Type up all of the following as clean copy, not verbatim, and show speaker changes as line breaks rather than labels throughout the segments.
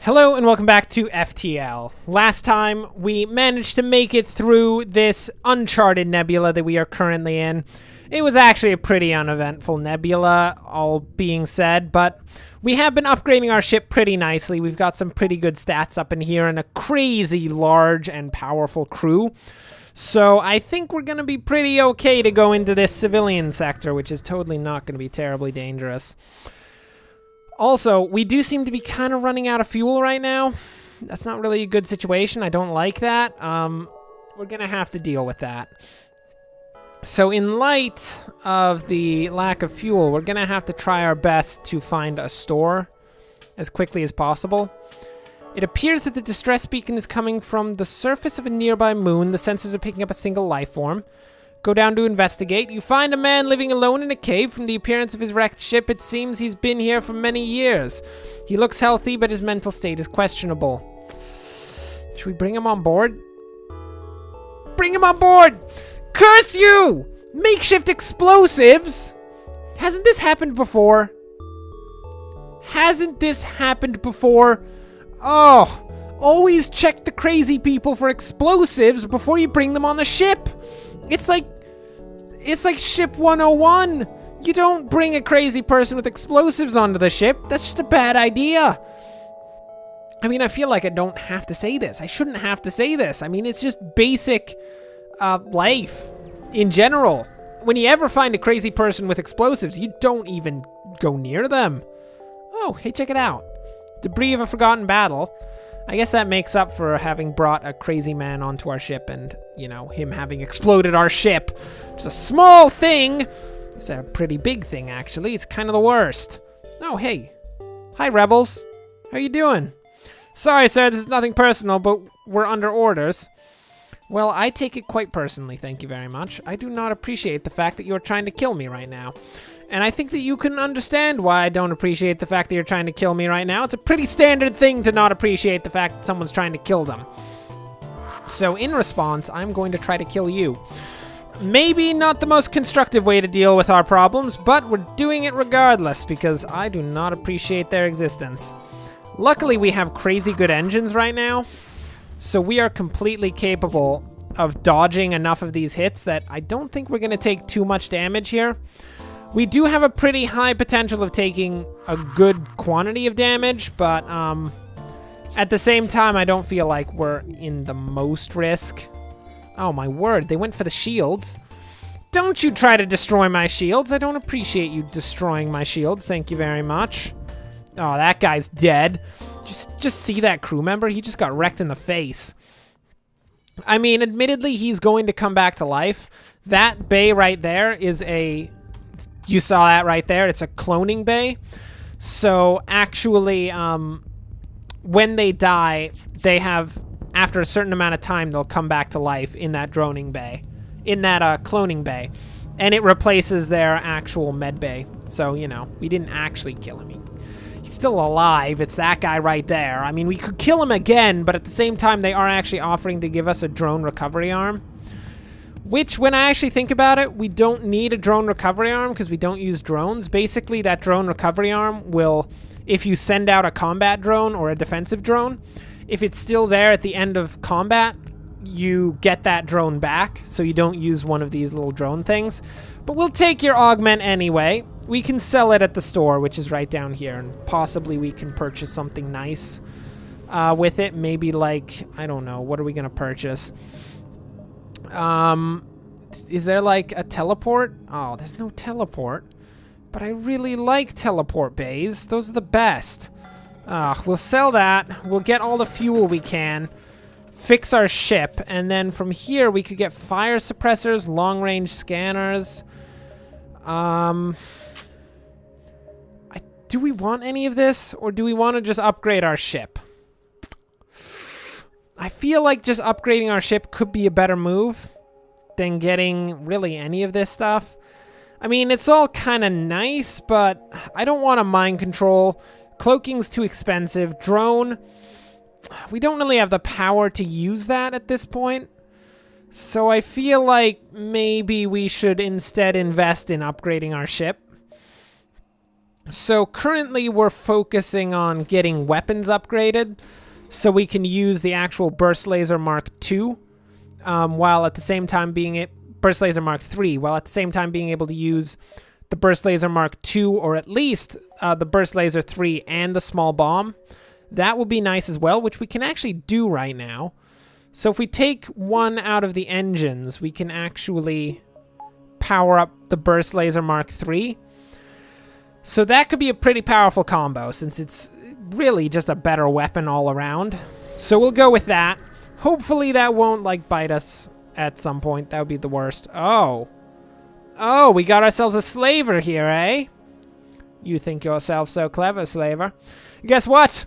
Hello and welcome back to FTL. Last time we managed to make it through this uncharted nebula that we are currently in. It was actually a pretty uneventful nebula, all being said, but we have been upgrading our ship pretty nicely. We've got some pretty good stats up in here and a crazy large and powerful crew. So I think we're going to be pretty okay to go into this civilian sector, which is totally not going to be terribly dangerous. Also, we do seem to be kind of running out of fuel right now. That's not really a good situation. I don't like that. We're going to have to deal with that. So in light of the lack of fuel, we're going to have to try our best to find a store as quickly as possible. It appears that the distress beacon is coming from the surface of a nearby moon. The sensors are picking up a single life form. Go down to investigate. You find a man living alone in a cave. From the appearance of his wrecked ship, it seems he's been here for many years. He looks healthy, but his mental state is questionable. Should we bring him on board? Bring him on board! Curse you! Makeshift explosives! Hasn't this happened before? Hasn't this happened before? Oh, always check the crazy people for explosives before you bring them on the ship. It's like ship 101. You don't bring a crazy person with explosives onto the ship. That's just a bad idea. I mean, I feel like I don't have to say this. I shouldn't have to say this. I mean, it's just basic life in general. When you ever find a crazy person with explosives, you don't even go near them. Oh, hey, check it out. Debris of a forgotten battle. I guess that makes up for having brought a crazy man onto our ship and, you know, him having exploded our ship. It's a small thing. It's a pretty big thing, actually. It's kind of the worst. Oh, hey. Hi, rebels. How you doing? Sorry, sir, this is nothing personal, but we're under orders. Well, I take it quite personally, thank you very much. I do not appreciate the fact that you're trying to kill me right now. And I think that you can understand why I don't appreciate the fact that you're trying to kill me right now. It's a pretty standard thing to not appreciate the fact that someone's trying to kill them. So in response, I'm going to try to kill you. Maybe not the most constructive way to deal with our problems, but we're doing it regardless because I do not appreciate their existence. Luckily, we have crazy good engines right now, so we are completely capable of dodging enough of these hits that I don't think we're going to take too much damage here. We do have a pretty high potential of taking a good quantity of damage, but at the same time, I don't feel like we're in the most risk. Oh my word, they went for the shields. Don't you try to destroy my shields. I don't appreciate you destroying my shields. Thank you very much. Oh, that guy's dead. Just see that crew member? He just got wrecked in the face. I mean, admittedly, he's going to come back to life. That bay right there is a... You saw that right there. It's a cloning bay. So actually, when they die, they have, after a certain amount of time, they'll come back to life in that droning bay, in that cloning bay. And it replaces their actual med bay. So, you know, we didn't actually kill him. He's still alive. It's that guy right there. I mean, we could kill him again, but at the same time, they are actually offering to give us a drone recovery arm. Which, when I actually think about it, we don't need a drone recovery arm because we don't use drones. Basically, that drone recovery arm will, if you send out a combat drone or a defensive drone, if it's still there at the end of combat, you get that drone back, so you don't use one of these little drone things. But we'll take your augment anyway. We can sell it at the store, which is right down here, and possibly we can purchase something nice with it. Maybe like, I don't know, what are we going to purchase? Is there like a teleport? Oh, there's no teleport. But I really like teleport bays. Those are the best. We'll sell that. We'll get all the fuel we can. Fix our ship. And then from here, we could get fire suppressors, long-range scanners. Do we want any of this? Or do we want to just upgrade our ship? I feel like just upgrading our ship could be a better move than getting really any of this stuff. I mean, it's all kind of nice, but I don't want a mind control. Cloaking's too expensive. Drone, we don't really have the power to use that at this point. So I feel like maybe we should instead invest in upgrading our ship. So currently we're focusing on getting weapons upgraded so we can use the actual Burst Laser Mark II, while at the same time Burst Laser Mark III, while at the same time being able to use the Burst Laser Mark II, or at least the Burst Laser 3 and the small bomb. That would be nice as well, which we can actually do right now. So if we take one out of the engines, we can actually power up the Burst Laser Mark III. So that could be a pretty powerful combo, since it's really just a better weapon all around. So we'll go with that. Hopefully that won't, like, bite us at some point. That would be the worst. Oh. Oh, we got ourselves a slaver here, eh? You think yourself so clever, slaver. Guess what?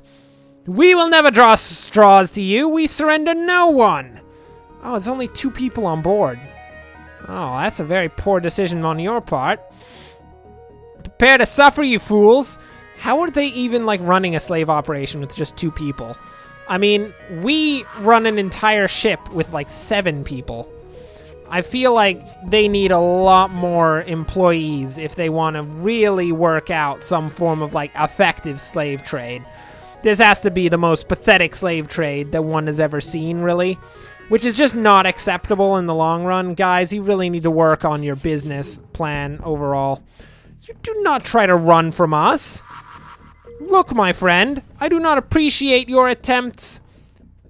We will never draw straws to you. We surrender no one. Oh, there's only 2 people on board. Oh, that's a very poor decision on your part. Prepare to suffer, you fools. How are they even, like, running a slave operation with just 2 people? I mean, we run an entire ship with, like, 7 people. I feel like they need a lot more employees if they want to really work out some form of, like, effective slave trade. This has to be the most pathetic slave trade that one has ever seen, really. Which is just not acceptable in the long run. Guys, you really need to work on your business plan overall. You do not try to run from us. Look, my friend, I do not appreciate your attempts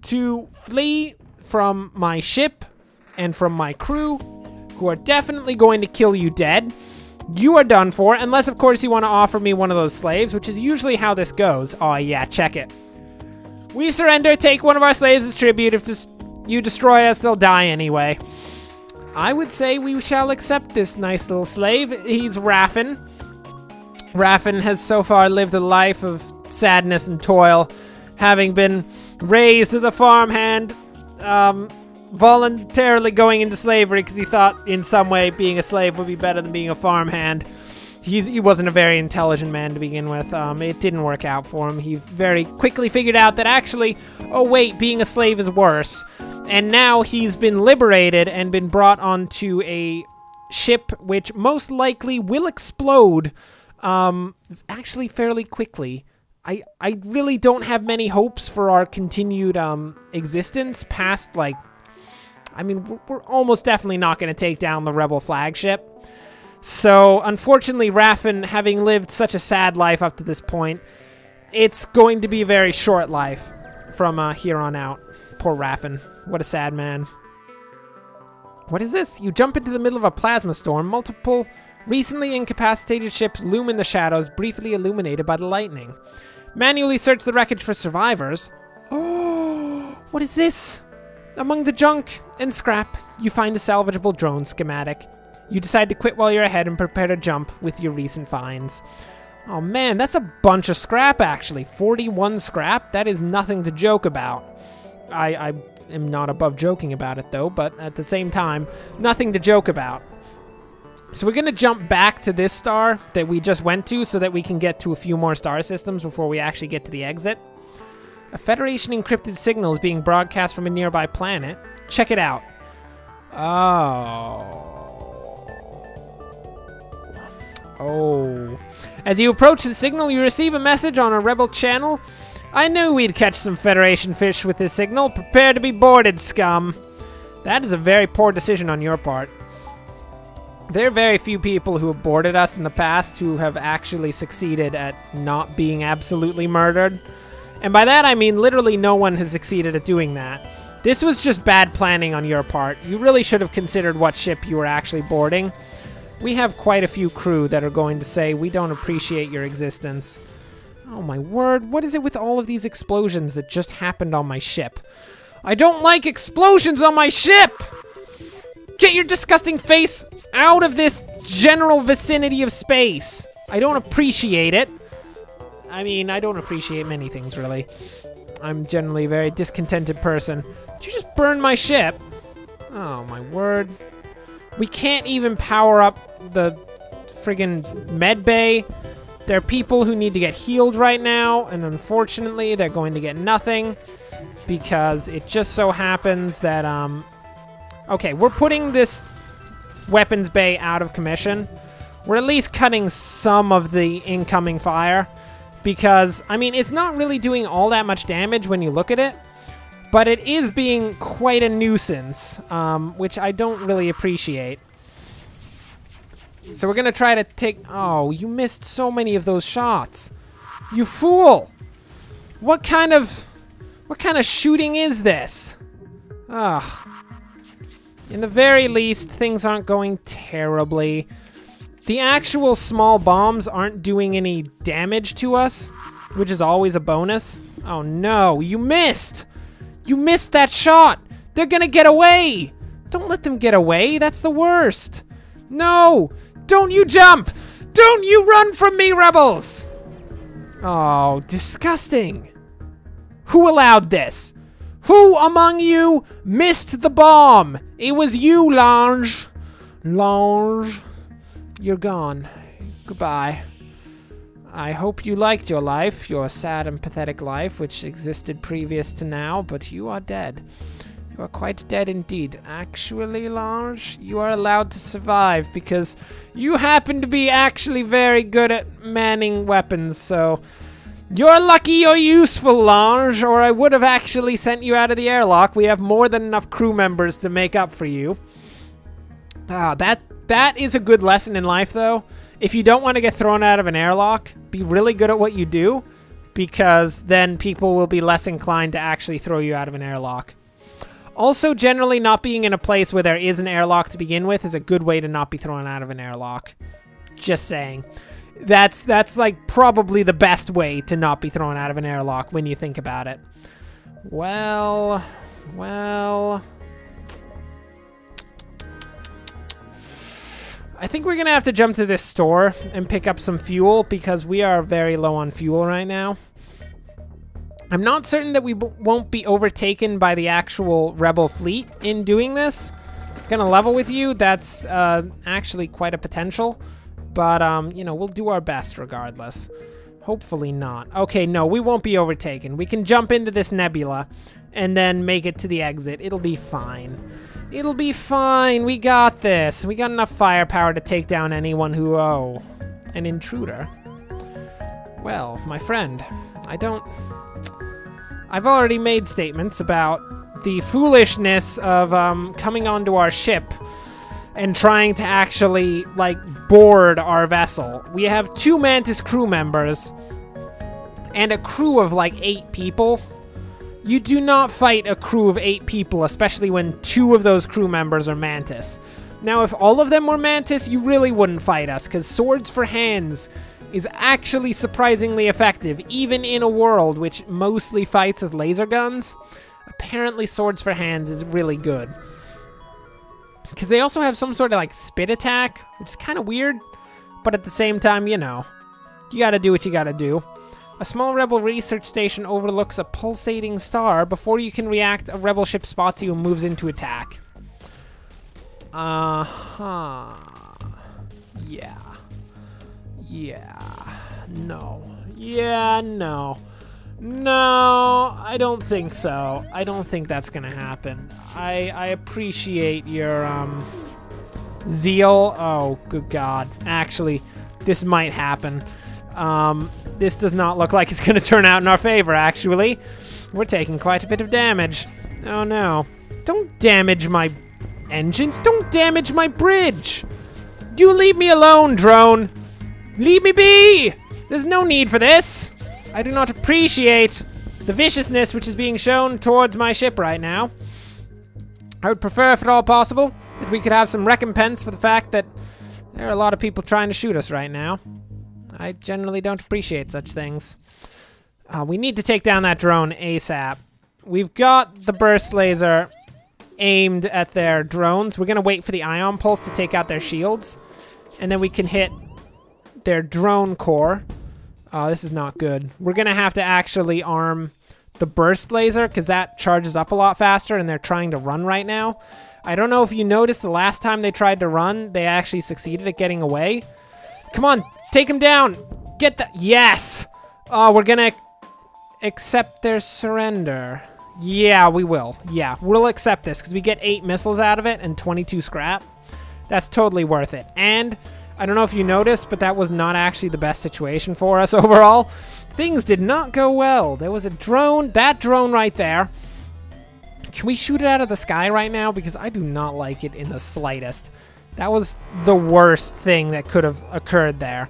to flee from my ship and from my crew, who are definitely going to kill you dead. You are done for, unless, of course, you want to offer me one of those slaves, which is usually how this goes. Oh, yeah, check it. We surrender, take one of our slaves as tribute. If you destroy us, they'll die anyway. I would say we shall accept this nice little slave. He's Raffin. Raffin has so far lived a life of sadness and toil, having been raised as a farmhand, voluntarily going into slavery because he thought in some way being a slave would be better than being a farmhand. He wasn't a very intelligent man to begin with. It didn't work out for him. He very quickly figured out that actually, oh wait, being a slave is worse. And now he's been liberated and been brought onto a ship which most likely will explode actually fairly quickly. I really don't have many hopes for our continued existence past, like, I mean, we're almost definitely not going to take down the Rebel flagship. So, unfortunately, Raffin, having lived such a sad life up to this point, it's going to be a very short life from here on out. Poor Raffin. What a sad man. What is this? You jump into the middle of a plasma storm. Multiple recently incapacitated ships loom in the shadows, briefly illuminated by the lightning. Manually search the wreckage for survivors. Oh, what is this? Among the junk and scrap, you find a salvageable drone schematic. You decide to quit while you're ahead and prepare to jump with your recent finds. Oh man, that's a bunch of scrap, actually. 41 scrap? That is nothing to joke about. I am not above joking about it, though, but at the same time, nothing to joke about. So we're going to jump back to this star that we just went to so that we can get to a few more star systems before we actually get to the exit. A Federation encrypted signal is being broadcast from a nearby planet. Check it out. Oh. As you approach the signal, you receive a message on a rebel channel. I knew we'd catch some Federation fish with this signal. Prepare to be boarded, scum. That is a very poor decision on your part. There are very few people who have boarded us in the past who have actually succeeded at not being absolutely murdered. And by that, I mean literally no one has succeeded at doing that. This was just bad planning on your part. You really should have considered what ship you were actually boarding. We have quite a few crew that are going to say, we don't appreciate your existence. Oh my word, what is it with all of these explosions that just happened on my ship? I don't like explosions on my ship! Get your disgusting face out of this general vicinity of space! I don't appreciate it. I mean, I don't appreciate many things, really. I'm generally a very discontented person. Did you just burn my ship? Oh my word. We can't even power up the friggin' med bay. There are people who need to get healed right now, and unfortunately, they're going to get nothing because it just so happens that, okay, we're putting this weapons bay out of commission. We're at least cutting some of the incoming fire because, I mean, it's not really doing all that much damage when you look at it, but it is being quite a nuisance, which I don't really appreciate. So we're gonna try to take... Oh, you missed so many of those shots. You fool! What kind of shooting is this? Ugh. In the very least, things aren't going terribly. The actual small bombs aren't doing any damage to us, which is always a bonus. Oh no, you missed! You missed that shot! They're gonna get away! Don't let them get away, that's the worst! No! Don't you jump! Don't you run from me, rebels! Oh, disgusting. Who allowed this? Who among you missed the bomb? It was you, Lange. Lange, you're gone. Goodbye. I hope you liked your life, your sad and pathetic life, which existed previous to now, but you are dead. You are quite dead indeed. Actually, Lange, you are allowed to survive because you happen to be actually very good at manning weapons, so you're lucky you're useful, Lange, or I would have actually sent you out of the airlock. We have more than enough crew members to make up for you. That is a good lesson in life, though. If you don't want to get thrown out of an airlock, be really good at what you do, because then people will be less inclined to actually throw you out of an airlock. Also, generally not being in a place where there is an airlock to begin with is a good way to not be thrown out of an airlock. Just saying. That's like probably the best way to not be thrown out of an airlock when you think about it. Well. I think we're gonna have to jump to this store and pick up some fuel because we are very low on fuel right now. I'm not certain that we won't be overtaken by the actual rebel fleet in doing this. Gonna level with you, that's actually quite a potential. But, you know, we'll do our best regardless. Hopefully not. Okay, no, we won't be overtaken. We can jump into this nebula and then make it to the exit. It'll be fine. It'll be fine. We got this. We got enough firepower to take down anyone who... Oh, an intruder. Well, my friend, I've already made statements about the foolishness of coming onto our ship and trying to actually, like, board our vessel. We have 2 Mantis crew members and a crew of, like, 8 people. You do not fight a crew of 8 people, especially when 2 of those crew members are Mantis. Now, if all of them were Mantis, you really wouldn't fight us, because Swords for Hands is actually surprisingly effective, even in a world which mostly fights with laser guns. Apparently, Swords for Hands is really good. Because they also have some sort of, like, spit attack, which is kind of weird. But at the same time, you know, you gotta do what you gotta do. A small rebel research station overlooks a pulsating star. Before you can react, a rebel ship spots you and moves into attack. Uh-huh. Yeah. No. Yeah, no. No, I don't think so. I don't think that's gonna happen. I appreciate your, zeal. Oh, good God. Actually, this might happen. This does not look like it's gonna turn out in our favor, actually. We're taking quite a bit of damage. Oh, no. Don't damage my engines. Don't damage my bridge. You leave me alone, drone. Leave me be! There's no need for this. I do not appreciate the viciousness which is being shown towards my ship right now. I would prefer, if at all possible, that we could have some recompense for the fact that there are a lot of people trying to shoot us right now. I generally don't appreciate such things. We need to take down that drone ASAP. We've got the burst laser aimed at their drones. We're gonna wait for the ion pulse to take out their shields, and then we can hit their drone core. Oh, this is not good. We're gonna have to actually arm the burst laser because that charges up a lot faster and they're trying to run right now. I don't know if you noticed the last time they tried to run, they actually succeeded at getting away. Come on, take them down. Get the... Yes! Oh, we're gonna accept their surrender. Yeah, we will. Yeah, we'll accept this because we get 8 missiles out of it and 22 scrap. That's totally worth it. And I don't know if you noticed, but that was not actually the best situation for us overall. Things did not go well. There was a drone, that drone right there. Can we shoot it out of the sky right now? Because I do not like it in the slightest. That was the worst thing that could have occurred there.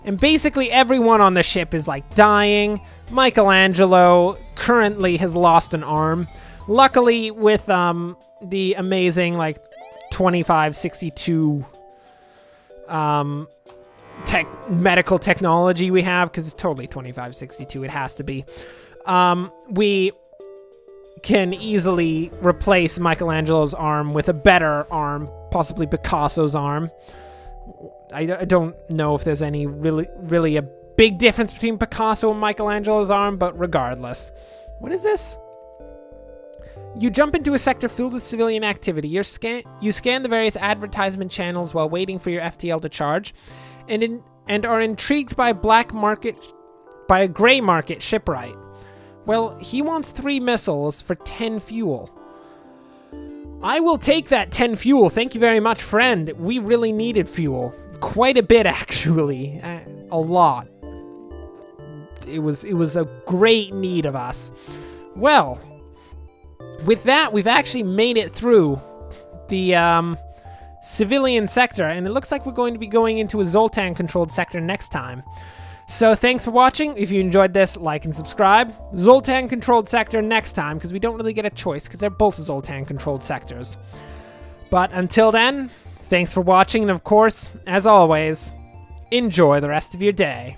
And basically everyone on the ship is like dying. Michelangelo currently has lost an arm. Luckily with the amazing like 2562 medical technology we have, because it's totally 2562, it has to be. We can easily replace Michelangelo's arm with a better arm, possibly Picasso's arm. I don't know if there's any really a big difference between Picasso and Michelangelo's arm, but regardless. What is this? You jump into a sector filled with civilian activity. You scan the various advertisement channels while waiting for your FTL to charge, and are intrigued by a gray market shipwright. Well, he wants 3 missiles for 10 fuel. I will take that 10 fuel. Thank you very much, friend. We really needed fuel. Quite a bit, actually. A lot. It was a great need of us. Well, with that, we've actually made it through the civilian sector, and it looks like we're going to be going into a Zoltan-controlled sector next time. So thanks for watching. If you enjoyed this, like and subscribe. Zoltan-controlled sector next time, because we don't really get a choice, because they're both Zoltan-controlled sectors. But until then, thanks for watching, and of course, as always, enjoy the rest of your day.